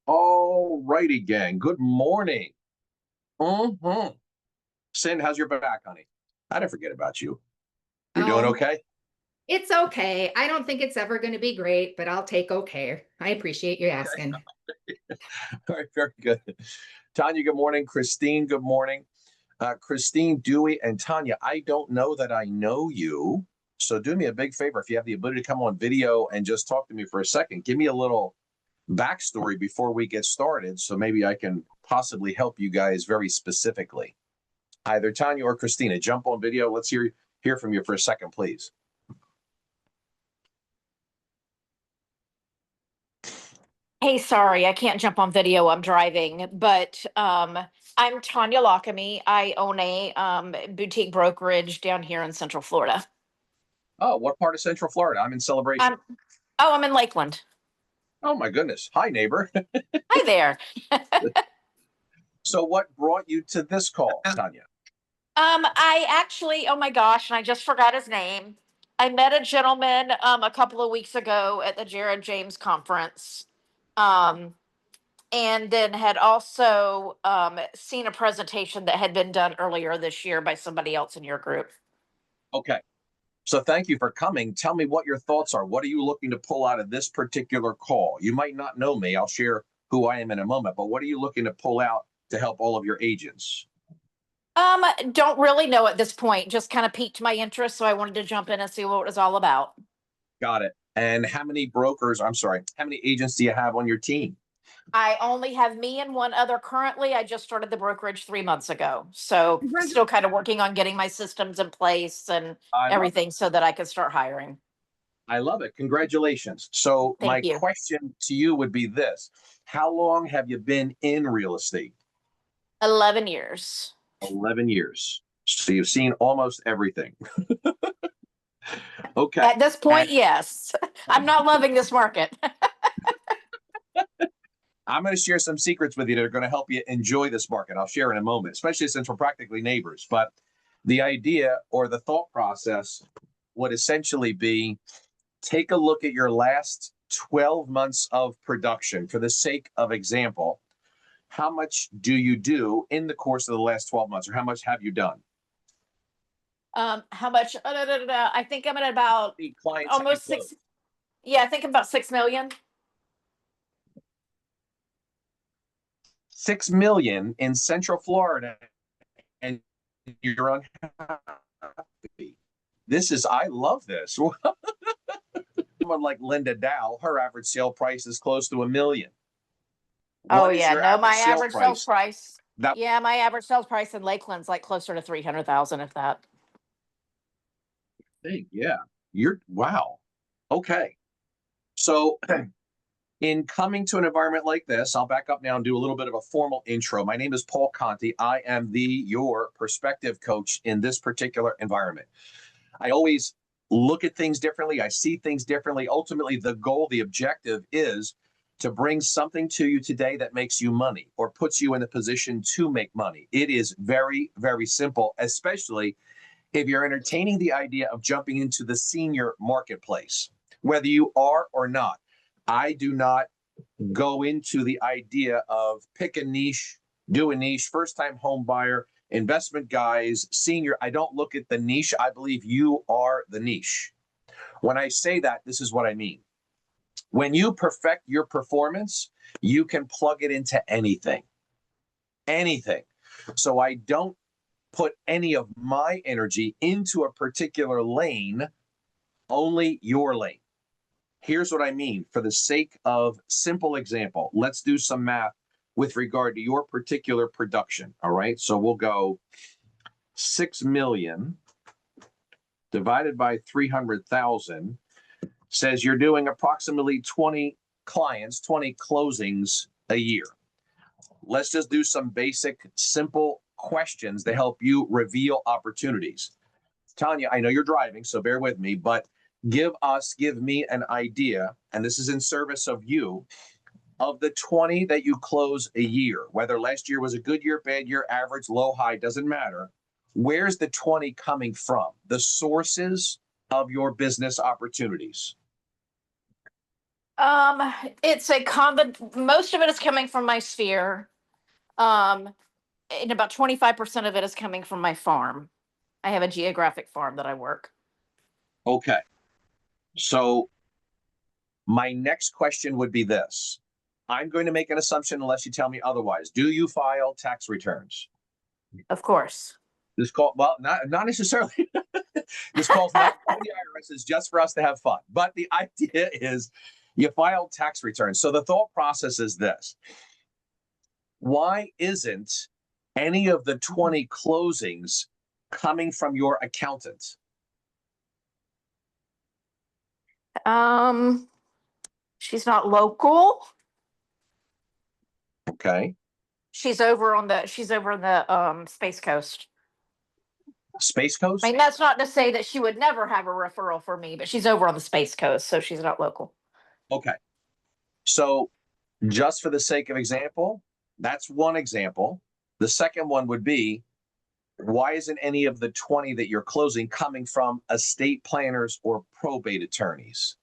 All righty, gang. Good morning. Mm-hmm. Sin, how's your back, honey? I didn't forget about you. You're doing Oh, okay? it's okay. I don't think it's ever going to be great, but I'll take okay. I appreciate you asking. All right, very good. Tanya, good morning. Christine, good morning. Christine, Dewey, and Tanya, I don't know that I know you. So do me a big favor. If you have the ability to come on video and just talk to me for a second, give me a little backstory before we get started. So maybe I can possibly help you guys very specifically. Either Tanya or Christina, jump on video. Let's hear from you for a second, please. Hey, sorry, I can't jump on video. I'm driving, but I'm Tanya Lockamy. I own a boutique brokerage down here in Central Florida. Oh, what part of Central Florida? I'm in Celebration. I'm in Lakeland. Oh my goodness. Hi, neighbor. Hi there. So what brought you to this call, Tanya? I actually, oh my gosh, and I just forgot his name. I met a gentleman a couple of weeks ago at the Jared James conference. Um, and then had also seen a presentation that had been done earlier this year by somebody else in your group. Okay. So thank you for coming. Tell me what your thoughts are. What are you looking to pull out of this particular call? You might not know me. I'll share who I am in a moment, but what are you looking to pull out to help all of your agents? Don't really know at this point. Just kind of piqued my interest, so I wanted to jump in and see what it was all about. Got it. And how many how many agents do you have on your team? I only have me and one other currently. I just started the brokerage 3 months ago, so still kind of working on getting my systems in place and I love it. everything so that I can start hiring. I love it. Congratulations. So Thank my you. question to you would be this. How long have you been in real estate? 11 years. 11 years. So you've seen almost everything. Okay. At this point, And yes. I'm not loving this market. I'm going to share some secrets with you that are going to help you enjoy this market. I'll share in a moment, especially since we're practically neighbors. But the idea or the thought process would essentially be take a look at your last 12 months of production for the sake of example. How much do you do in the course of the last 12 months, or how much have you done? How much? I think I'm at about The clients have you almost closed? six. Yeah, I think I'm about 6 million. 6 million in Central Florida, and you're unhappy. I love this. Someone like Linda Dow, her average sale price is close to $1 million. Oh What is yeah, your no, average my sale average sales price? price. That Yeah, my average sales price in Lakeland's like closer to 300,000, if that. thing, yeah. Wow. Okay. So in coming to an environment like this, I'll back up now and do a little bit of a formal intro. My name is Paul Conti. I am your perspective coach in this particular environment. I always look at things differently. I see things differently. Ultimately, the goal, the objective is to bring something to you today that makes you money or puts you in a position to make money. It is very, very simple, especially if you're entertaining the idea of jumping into the senior marketplace, whether you are or not. I do not go into the idea of pick a niche, do a niche, first time home buyer, investment guys, senior. I don't look at the niche. I believe you are the niche. When I say that, this is what I mean. When you perfect your performance, you can plug it into anything. Anything. So I don't put any of my energy into a particular lane, only your lane. Here's what I mean. For the sake of simple example, let's do some math with regard to your particular production. All right. So we'll go 6 million divided by 300,000 says you're doing approximately 20 clients, 20 closings a year. Let's just do some basic, simple questions to help you reveal opportunities. Tanya, I know you're driving, so bear with me, but give me an idea, and this is in service of you, of the 20 that you close a year, whether last year was a good year, bad year, average, low, high, doesn't matter. Where's the 20 coming from? The sources of your business opportunities. It's most of it is coming from my sphere. And about 25% of it is coming from my farm. I have a geographic farm that I work. Okay. So my next question would be this. I'm going to make an assumption unless you tell me otherwise. Do you file tax returns? Of course. This call, well, not necessarily. This call's not for the IRS. It's just for us to have fun. But the idea is you file tax returns. So the thought process is this. Why isn't any of the 20 closings coming from your accountant? She's not local. Okay. She's over in the Space Coast. Space Coast? I mean, that's not to say that she would never have a referral for me, but she's over on the Space Coast, so she's not local. Okay. So just for the sake of example, that's one example. The second one would be, why isn't any of the 20 that you're closing coming from estate planners or probate attorneys?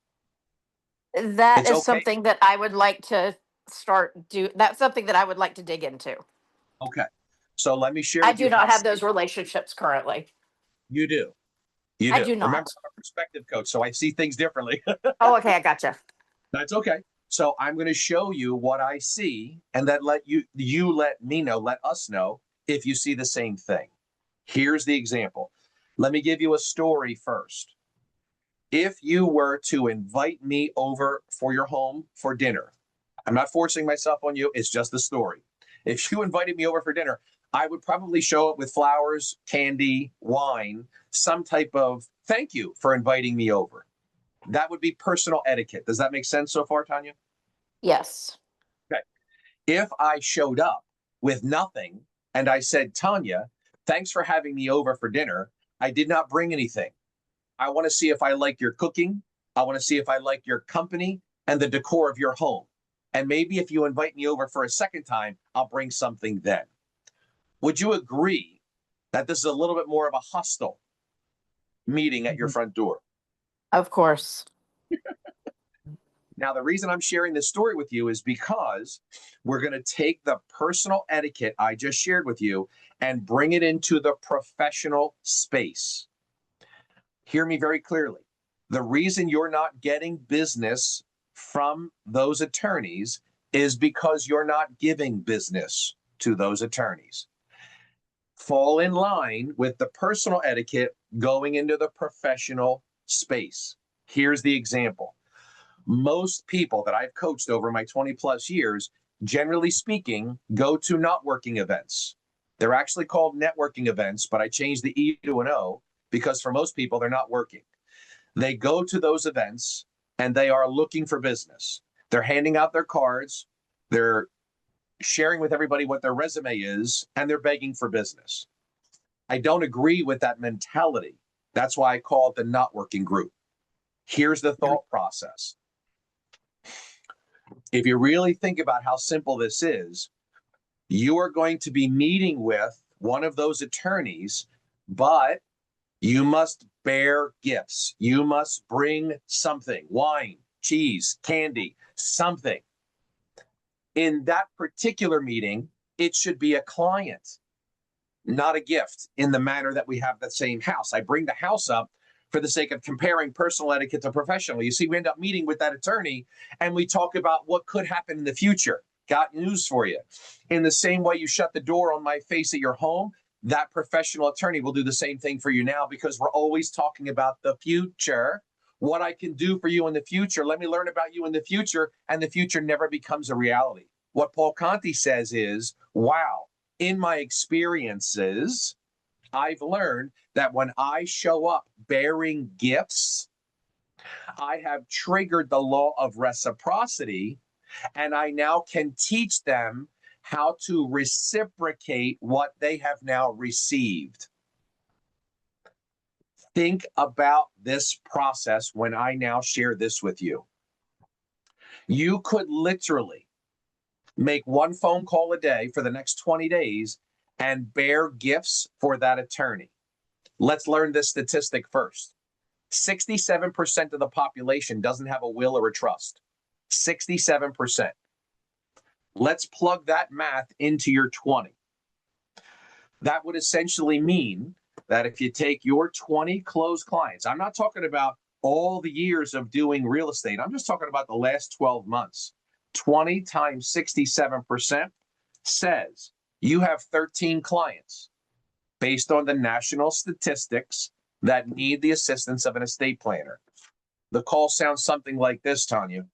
That It's is okay. something that I would like to that's something that I would like to dig into. Okay. So let me share I with you do not how have those relationships currently. you do. You I do. do not. Remember, I'm a perspective coach, so I see things differently. Oh, okay, I gotcha. That's okay. So I'm going to show you what I see, and that let me know, let us know if you see the same thing. Here's the example. Let me give you a story first. If you were to invite me over for your home for dinner, I'm not forcing myself on you. It's just a story. If you invited me over for dinner, I would probably show up with flowers, candy, wine, some type of thank you for inviting me over. That would be personal etiquette. Does that make sense so far, Tanya? Yes. Okay. If I showed up with nothing and I said, Tanya, thanks for having me over for dinner. I did not bring anything. I want to see if I like your cooking. I want to see if I like your company and the decor of your home. And maybe if you invite me over for a second time, I'll bring something then. Would you agree that this is a little bit more of a hostile meeting at your front door? Of course. Now, the reason I'm sharing this story with you is because we're going to take the personal etiquette I just shared with you and bring it into the professional space. Hear me very clearly. The reason you're not getting business from those attorneys is because you're not giving business to those attorneys. Fall in line with the personal etiquette going into the professional space. Here's the example. Most people that I've coached over my 20 plus years, generally speaking, go to networking events. They're actually called networking events, but I changed the E to an O because for most people, they're not working. They go to those events and they are looking for business. They're handing out their cards. They're sharing with everybody what their resume is, and they're begging for business. I don't agree with that mentality. That's why I call it the not working group. Here's the thought process. If you really think about how simple this is, you are going to be meeting with one of those attorneys, but you must bear gifts. You must bring something, wine, cheese, candy, something. In that particular meeting, it should be a client, not a gift in the manner that we have the same house. I bring the house up for the sake of comparing personal etiquette to professional. You see, we end up meeting with that attorney and we talk about what could happen in the future. Got news for you. In the same way you shut the door on my face at your home, that professional attorney will do the same thing for you now because we're always talking about the future, what I can do for you in the future. Let me learn about you in the future, and the future never becomes a reality. What Paul Conti says is, wow, in my experiences, I've learned that when I show up bearing gifts, I have triggered the law of reciprocity, and I now can teach them how to reciprocate what they have now received. Think about this process when I now share this with you. You could literally make one phone call a day for the next 20 days and bear gifts for that attorney. Let's learn this statistic first. 67% of the population doesn't have a will or a trust. 67%. Let's plug that math into your 20. That would essentially mean that if you take your 20 closed clients, I'm not talking about all the years of doing real estate, I'm just talking about the last 12 months. 20 times 67% says you have 13 clients based on the national statistics that need the assistance of an estate planner. The call sounds something like this, Tanya.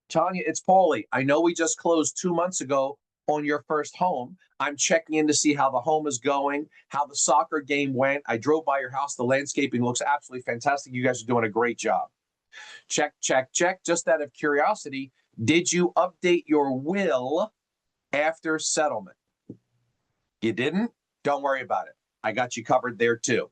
Tanya, it's Paulie. I know we just closed 2 months ago on your first home. I'm checking in to see how the home is going, how the soccer game went. I drove by your house. The landscaping looks absolutely fantastic. You guys are doing a great job. Check, check, check. Just out of curiosity, did you update your will after settlement? You didn't? Don't worry about it. I got you covered there too.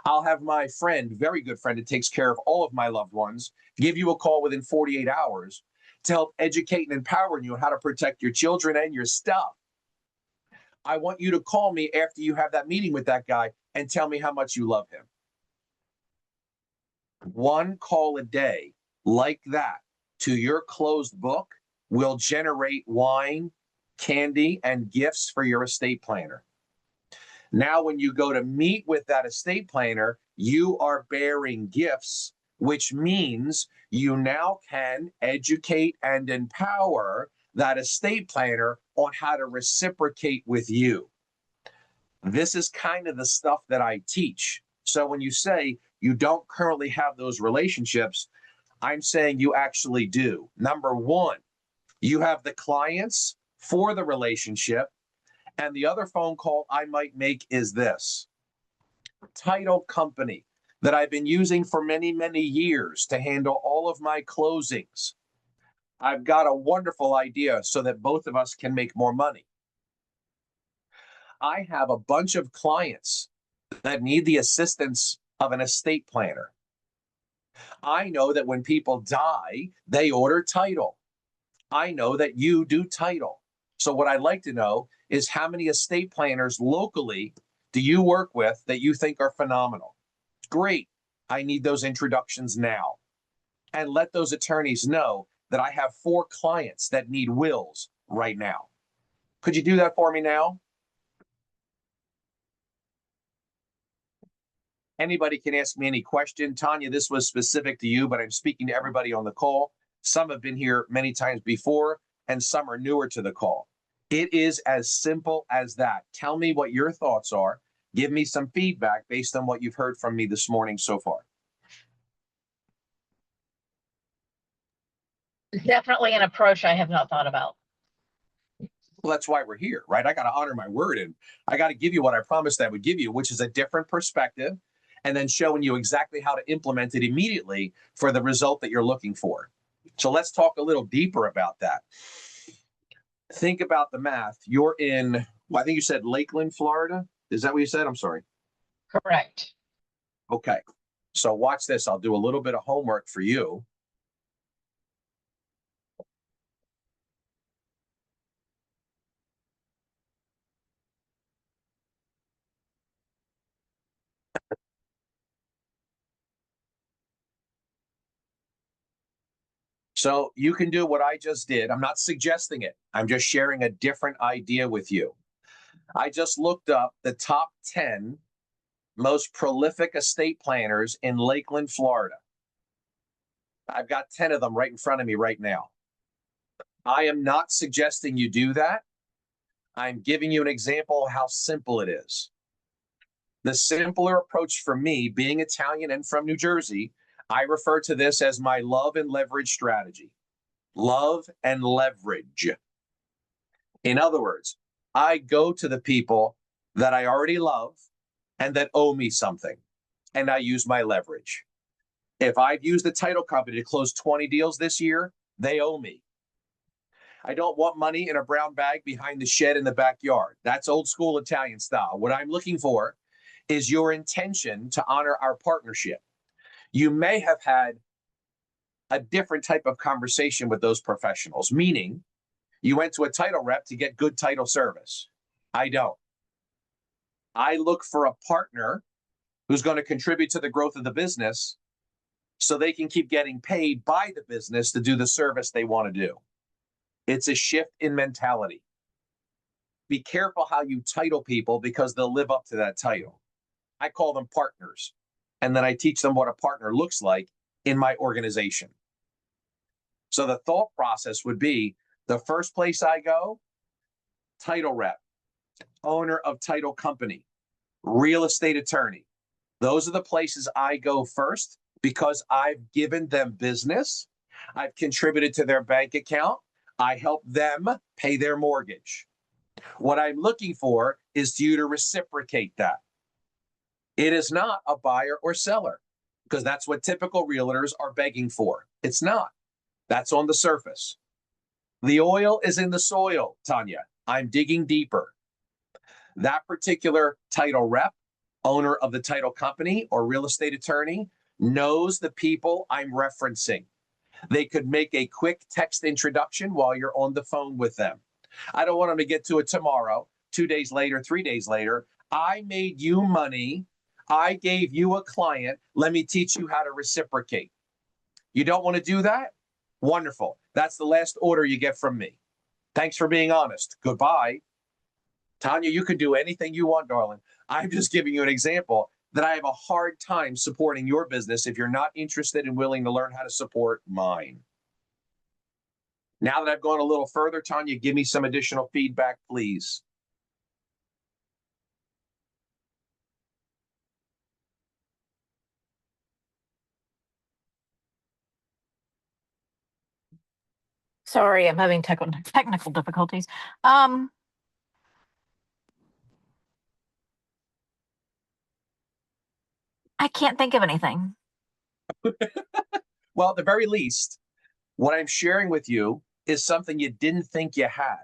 I'll have my friend, very good friend that takes care of all of my loved ones, give you a call within 48 hours to help educate and empower you on how to protect your children and your stuff. I want you to call me after you have that meeting with that guy and tell me how much you love him. One call a day like that to your closed book will generate wine, candy, and gifts for your estate planner. Now, when you go to meet with that estate planner, you are bearing gifts, which means you now can educate and empower that estate planner on how to reciprocate with you. This is kind of the stuff that I teach. So when you say you don't currently have those relationships, I'm saying you actually do. Number one, you have the clients for the relationship. And the other phone call I might make is this: title company that I've been using for many, many years to handle all of my closings. I've got a wonderful idea so that both of us can make more money. I have a bunch of clients that need the assistance of an estate planner. I know that when people die, they order title. I know that you do title. So what I'd like to know is how many estate planners locally do you work with that you think are phenomenal? Great. I need those introductions now. And let those attorneys know that I have 4 clients that need wills right now. Could you do that for me now? Anybody can ask me any question. Tanya, this was specific to you, but I'm speaking to everybody on the call. Some have been here many times before, and some are newer to the call. It is as simple as that. Tell me what your thoughts are. Give me some feedback based on what you've heard from me this morning so far. Definitely an approach I have not thought about. Well, that's why we're here, right? I got to honor my word, and I got to give you what I promised I would give you, which is a different perspective, and then showing you exactly how to implement it immediately for the result that you're looking for. So let's talk a little deeper about that. Think about the math. You're in, well, I think you said Lakeland, Florida. Is that what you said? I'm sorry. Correct. Okay. So watch this. I'll do a little bit of homework for you. So you can do what I just did. I'm not suggesting it. I'm just sharing a different idea with you. I just looked up the top 10 most prolific estate planners in Lakeland, Florida. I've got 10 of them right in front of me right now. I am not suggesting you do that. I'm giving you an example of how simple it is. The simpler approach for me, being Italian and from New Jersey, I refer to this as my love and leverage strategy. Love and leverage. In other words, I go to the people that I already love and that owe me something, and I use my leverage. If I've used the title company to close 20 deals this year, they owe me. I don't want money in a brown bag behind the shed in the backyard. That's old school Italian style. What I'm looking for is your intention to honor our partnership. You may have had a different type of conversation with those professionals, meaning you went to a title rep to get good title service. I don't. I look for a partner who's going to contribute to the growth of the business so they can keep getting paid by the business to do the service they want to do. It's a shift in mentality. Be careful how you title people because they'll live up to that title. I call them partners, and then I teach them what a partner looks like in my organization. So the thought process would be the first place I go, title rep, owner of title company, real estate attorney. Those are the places I go first because I've given them business. I've contributed to their bank account. I help them pay their mortgage. What I'm looking for is you to reciprocate that. It is not a buyer or seller because that's what typical realtors are begging for. It's not. That's on the surface. The oil is in the soil, Tanya. I'm digging deeper. That particular title rep, owner of the title company or real estate attorney, knows the people I'm referencing. They could make a quick text introduction while you're on the phone with them. I don't want them to get to it tomorrow, 2 days later, 3 days later. I made you money. I gave you a client. Let me teach you how to reciprocate. You don't want to do that? Wonderful. That's the last order you get from me. Thanks for being honest. Goodbye. Tanya, you can do anything you want, darling. I'm just giving you an example that I have a hard time supporting your business if you're not interested and willing to learn how to support mine. Now that I've gone a little further, Tanya, give me some additional feedback, please. Sorry, I'm having technical difficulties. I can't think of anything. Well, at the very least, what I'm sharing with you is something you didn't think you had.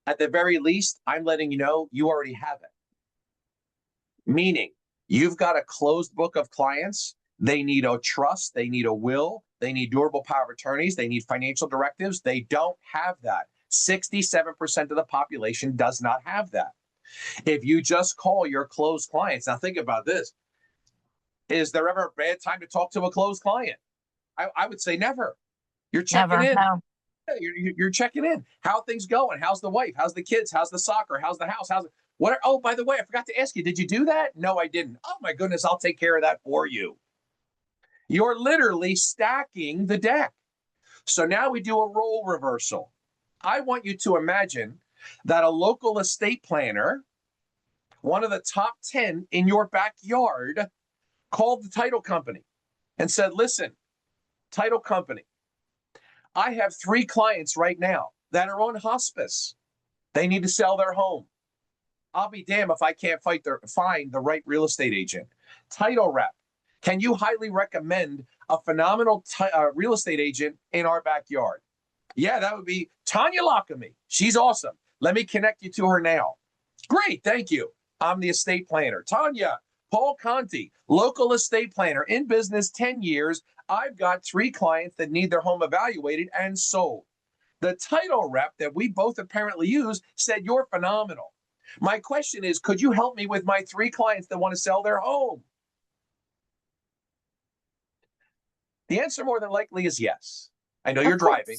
At the very least, I'm letting you know you already have it. Meaning, you've got a closed book of clients. They need a trust. They need a will. They need durable power of attorneys. They need financial directives. They don't have that. 67% of the population does not have that. If you just call your closed clients, now think about this. Is there ever a bad time to talk to a closed client? I would say never. You're checking in. No. You're checking in. How things going? How's the wife? How's the kids? How's the soccer? How's the house? What? Oh, by the way, I forgot to ask you. Did you do that? No, I didn't. Oh my goodness, I'll take care of that for you. You're literally stacking the deck. So now we do a role reversal. I want you to imagine that a local estate planner, one of the top 10 in your backyard, called the title company and said, listen, title company, I have 3 clients right now that are on hospice. They need to sell their home. I'll be damned if I can't find the right real estate agent. Title rep, can you highly recommend a phenomenal real estate agent in our backyard? Yeah, that would be Tanya Lockamy. She's awesome. Let me connect you to her now. Great, thank you. I'm the estate planner. Tanya, Paul Conti, local estate planner, in business 10 years. I've got 3 clients that need their home evaluated and sold. The title rep that we both apparently use said, you're phenomenal. My question is, could you help me with my 3 clients that want to sell their home? The answer more than likely is yes. I know you're driving.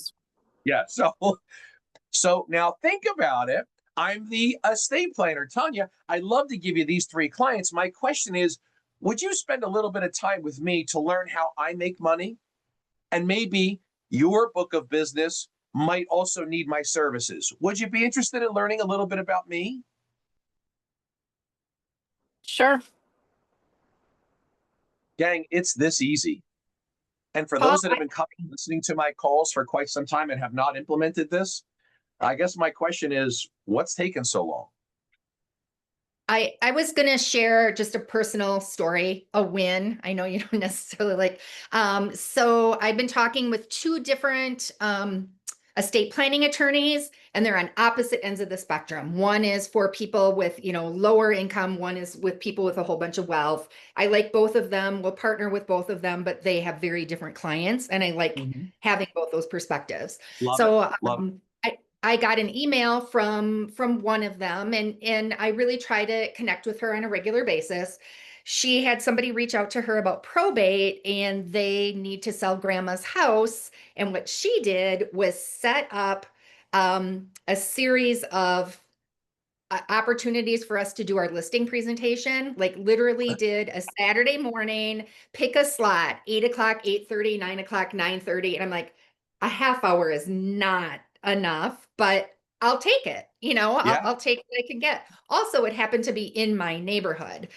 Yeah, so now think about it. I'm the estate planner. Tanya, I'd love to give you these 3 clients. My question is, would you spend a little bit of time with me to learn how I make money? And maybe your book of business might also need my services. Would you be interested in learning a little bit about me? Sure. Gang, it's this easy. And for Paul, those that have been coming, listening to my calls for quite some time and have not implemented this, I guess my question is, what's taken so long? I was going to share just a personal story, a win. I know you don't necessarily like. So I've been talking with 2 different estate planning attorneys, and they're on opposite ends of the spectrum. One is for people with, lower income. One is with people with a whole bunch of wealth. I like both of them. We'll partner with both of them, but they have very different clients, and I like having both those perspectives. Love it. I got an email from one of them, and I really try to connect with her on a regular basis. she had somebody reach out to her about probate and they need to sell grandma's house. And what she did was set up a series of opportunities for us to do our listing presentation, like literally did a Saturday morning, pick a slot, 8 o'clock, 8:30, 9 o'clock, 9:30. And I'm like, a half hour is not enough, but I'll take it. Yeah. I'll take what I can get. Also, it happened to be in my neighborhood.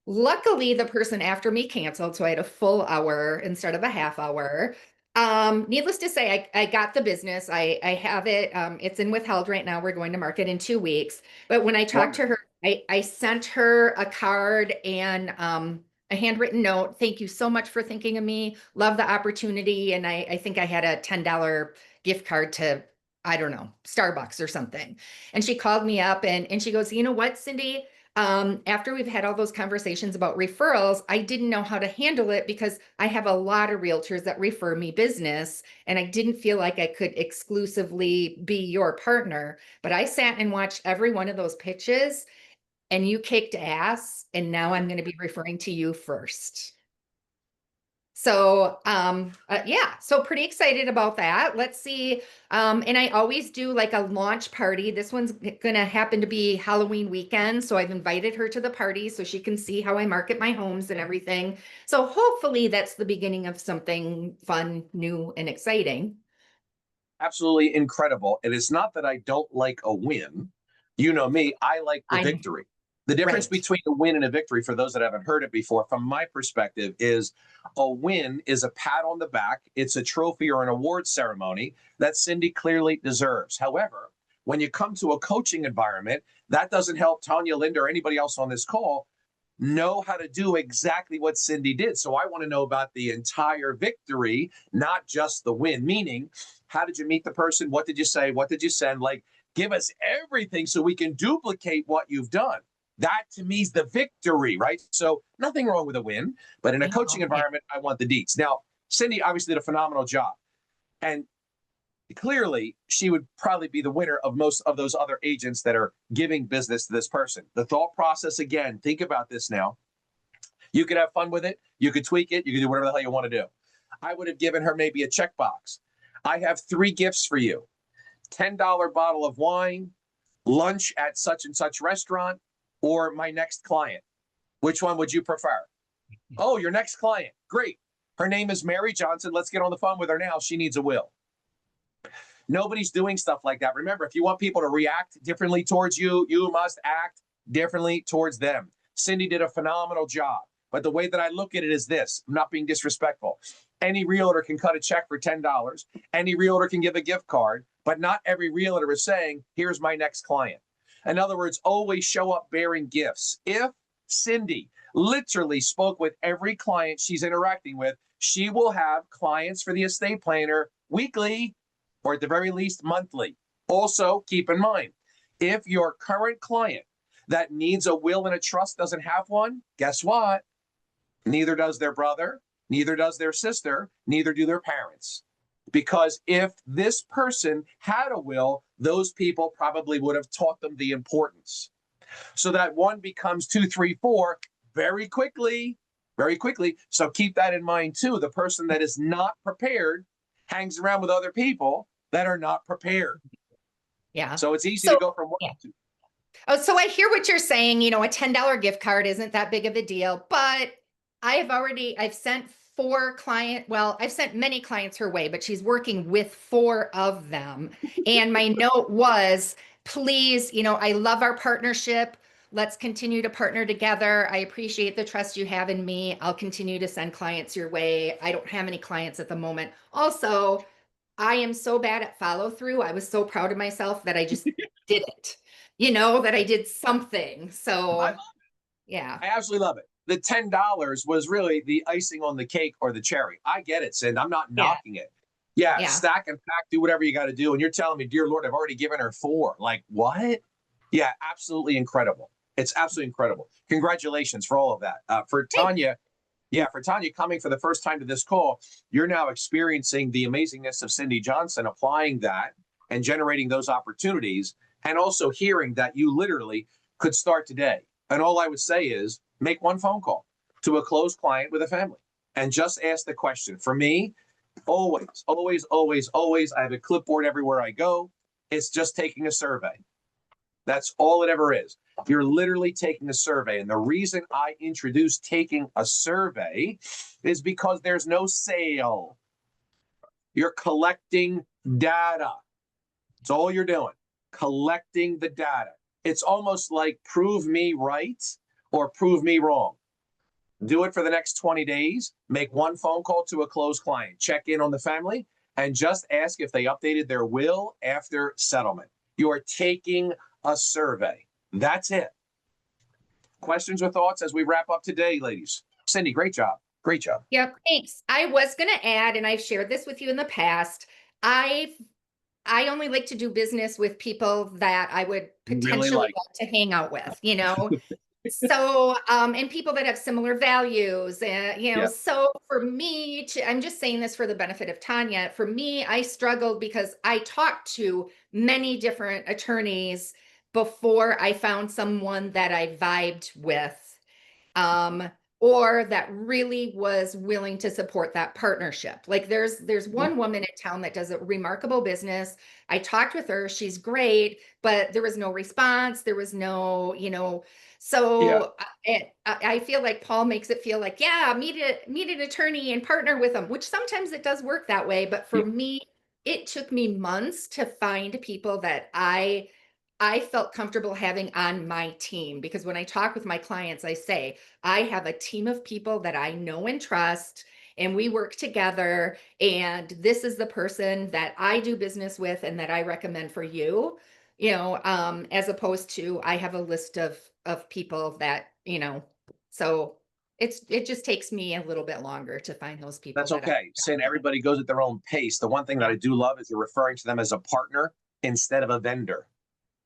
Luckily, the person after me canceled, so I had a full hour instead of a half hour. Needless to say, I got the business. I have it. It's in withheld right now. We're going to market in 2 weeks. But when I talked to her, I sent her a card and a handwritten note. Thank you so much for thinking of me. Love the opportunity. And I think I had a $10 gift card to, I don't know, Starbucks or something. And she called me up and she goes, you know what, Cindy? After we've had all those conversations about referrals, I didn't know how to handle it because I have a lot of realtors that refer me business, and I didn't feel like I could exclusively be your partner. But I sat and watched every one of those pitches, and you kicked ass, and now I'm going to be referring to you first. So, yeah, so pretty excited about that. Let's see. And I always do like a launch party. This one's going to happen to be Halloween weekend. So I've invited her to the party so she can see how I market my homes and everything. So hopefully that's the beginning of something fun, new, and exciting. Absolutely incredible. And it's not that I don't like a win. You know me, I like the I victory. The difference Right. between a win and a victory, for those that haven't heard it before, from my perspective, is a win is a pat on the back. It's a trophy or an award ceremony that Cindy clearly deserves. However, when you come to a coaching environment, that doesn't help Tanya, Linda, or anybody else on this call know how to do exactly what Cindy did. So I want to know about the entire victory, not just the win. Meaning, how did you meet the person? What did you say? What did you send? Like, give us everything so we can duplicate what you've done. That to me is the victory, right? So nothing wrong with a win, but in a coaching Yeah. environment, I want the deets. Now, Cindy obviously did a phenomenal job. And clearly she would probably be the winner of most of those other agents that are giving business to this person. The thought process, again, think about this now. You could have fun with it. You could tweak it. You could do whatever the hell you want to do. I would have given her maybe a checkbox. I have 3 gifts for you: $10 bottle of wine, lunch at such and such restaurant, or my next client. Which one would you prefer? Oh, your next client. Great. Her name is Mary Johnson. Let's get on the phone with her now. She needs a will. Nobody's doing stuff like that. Remember, if you want people to react differently towards you, you must act differently towards them. Cindy did a phenomenal job. But the way that I look at it is this: I'm not being disrespectful. Any realtor can cut a check for $10. Any realtor can give a gift card, but not every realtor is saying, here's my next client. In other words, always show up bearing gifts. If Cindy literally spoke with every client she's interacting with, she will have clients for the estate planner weekly, or at the very least monthly. Also, keep in mind, if your current client that needs a will and a trust doesn't have one, guess what? Neither does their brother, neither does their sister, neither do their parents. Because if this person had a will, those people probably would have taught them the importance. So that 1 becomes 2, 3, 4 very quickly, very quickly. So keep that in mind too. The person that is not prepared hangs around with other people that are not prepared. Yeah. So it's easy So, to go from 1 yeah. to 2. Oh, so I hear what you're saying. A $10 gift card isn't that big of a deal, but I've sent I've sent many clients her way, but she's working with 4 of them. And my note was, please, I love our partnership. Let's continue to partner together. I appreciate the trust you have in me. I'll continue to send clients your way. I don't have any clients at the moment. Also, I am so bad at follow through. I was so proud of myself that I just did it, that I did something. I So, love yeah. I absolutely love it. The $10 was really the icing on the cake or the cherry. I get it, Sid. I'm not Yeah. knocking it. Yeah, Yeah. stack and pack, do whatever you got to do. And you're telling me, dear Lord, I've already given her 4. Like, what? Yeah, absolutely incredible. It's absolutely incredible. Congratulations for all of that. For Tanya, yeah, for Tanya coming for the first time to this call, you're now experiencing the amazingness of Cindy Johnson, applying that and generating those opportunities, and also hearing that you literally could start today. And all I would say is make 1 phone call. to a closed client with a family and just ask the question. For me, always, always, always, always, I have a clipboard everywhere I go. It's just taking a survey. That's all it ever is. You're literally taking a survey. And the reason I introduced taking a survey is because there's no sale. You're collecting data. That's all you're doing, collecting the data. It's almost like prove me right or prove me wrong. Do it for the next 20 days. Make one phone call to a closed client. Check in on the family and just ask if they updated their will after settlement. You are taking a survey. That's it. Questions or thoughts as we wrap up today, ladies? Cindy, great job. Great job. Yep, thanks. I was going to add, and I've shared this with you in the past, I only like to do business with people that I would potentially like. want to hang out with, you know? So, and people that have similar values, you know, Yeah. so for me, I'm just saying this for the benefit of Tanya, for me, I struggled because I talked to many different attorneys before I found someone that I vibed with. Or that really was willing to support that partnership. Like there's one woman in town that does a remarkable business. I talked with her, she's great, but there was no response. There was no, you know, so I feel like Paul makes it feel like, yeah, meet an attorney and partner with them, which sometimes it does work that way. But for me, it took me months to find people that I felt comfortable having on my team, because when I talk with my clients, I say, I have a team of people that I know and trust, and we work together. And this is the person that I do business with and that I recommend for you, you know, as opposed to I have a list of people that, you know, so it just takes me a little bit longer to find those people. That's okay. Saying everybody goes at their own pace. The one thing that I do love is you're referring to them as a partner instead of a vendor.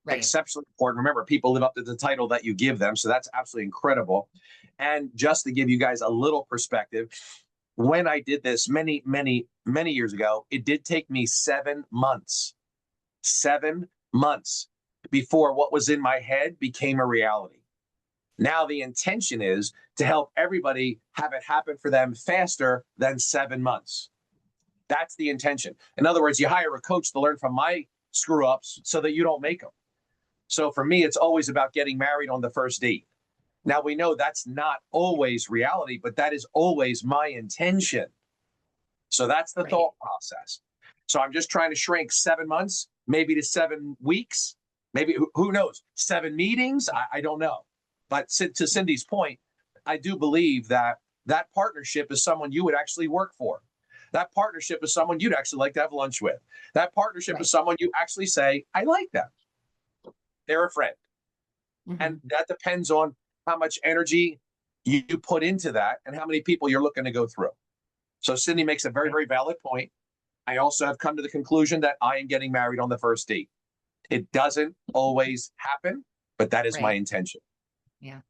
Right. Exceptionally important. Remember, people live up to the title that you give them. So that's absolutely incredible. And just to give you guys a little perspective, when I did this many, many, many years ago, it did take me 7 months, 7 months before what was in my head became a reality. Now the intention is to help everybody have it happen for them faster than 7 months. That's the intention. In other words, you hire a coach to learn from my screw ups so that you don't make them. So for me, it's always about getting married on the first date. Now we know that's not always reality, but that is always my intention. So that's the thought process. So I'm just trying to shrink 7 months, maybe to 7 weeks, maybe who knows, 7 meetings. I don't know. But to Cindy's point, I do believe that that partnership is someone you would actually work for. That partnership is someone you'd actually like to have lunch with. That partnership is someone you actually say, I like them. They're a friend. And that depends on how much energy you put into that and how many people you're looking to go through. So Cindy makes a very, very valid point. I also have come to the conclusion that I am getting married on the first date. It doesn't always happen, but that is my intention. Yeah.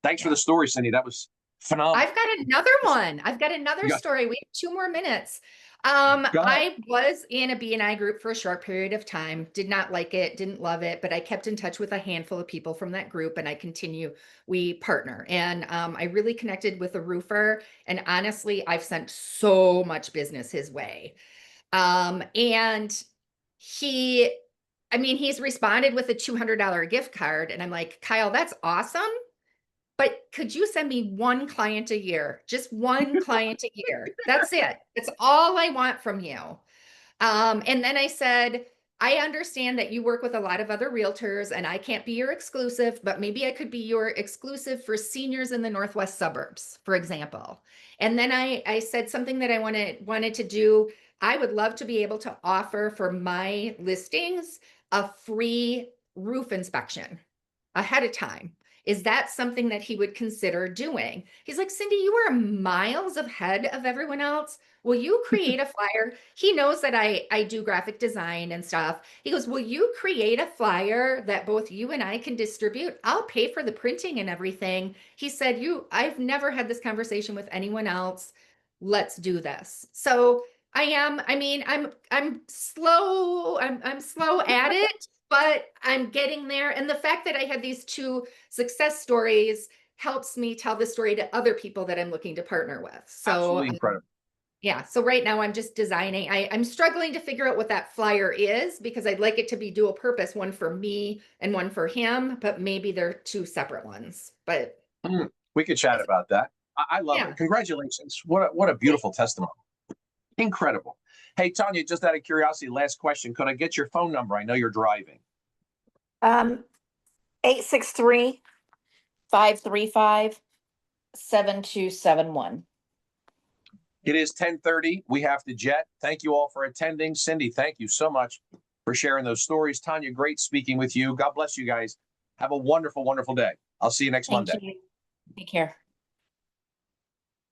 Thanks for the story, Cindy. That was phenomenal. I've got another one. I've got another story. We have 2 more minutes. I was in a B&I group for a short period of time, did not like it, didn't love it, but I kept in touch with a handful of people from that group, and we partner. And I really connected with a roofer, and honestly, I've sent so much business his way. And he's responded with a $200 gift card, and I'm like, Kyle, that's awesome. But could you send me 1 client a year? Just 1 client a year. That's it. That's all I want from you. And then I said, I understand that you work with a lot of other realtors and I can't be your exclusive, but maybe I could be your exclusive for seniors in the Northwest suburbs, for example. And then I said something that I wanted to do. I would love to be able to offer for my listings a free roof inspection ahead of time. Is that something that he would consider doing? He's like, Cindy, you are miles ahead of everyone else. Will you create a flyer? He knows that I do graphic design and stuff. He goes, will you create a flyer that both you and I can distribute? I'll pay for the printing and everything. He said, I've never had this conversation with anyone else. Let's do this. So I'm slow. I'm slow at it, but I'm getting there. And the fact that I had these 2 success stories helps me tell the story to other people that I'm looking to partner with. So Absolutely incredible. yeah, so right now I'm just designing. I'm struggling to figure out what that flyer is because I'd like it to be dual purpose, one for me and one for him, but maybe they're two separate ones. But We could chat about that. I love yeah. it. Congratulations. What a beautiful testimony. Incredible. Hey, Tanya, just out of curiosity, last question. Could I get your phone number? I know you're driving. 863-535-7271. It is 10:30. We have to jet. Thank you all for attending. Cindy, thank you so much for sharing those stories. Tanya, great speaking with you. God bless you guys. Have a wonderful, wonderful day. I'll see you next Thank Monday. you. Take care.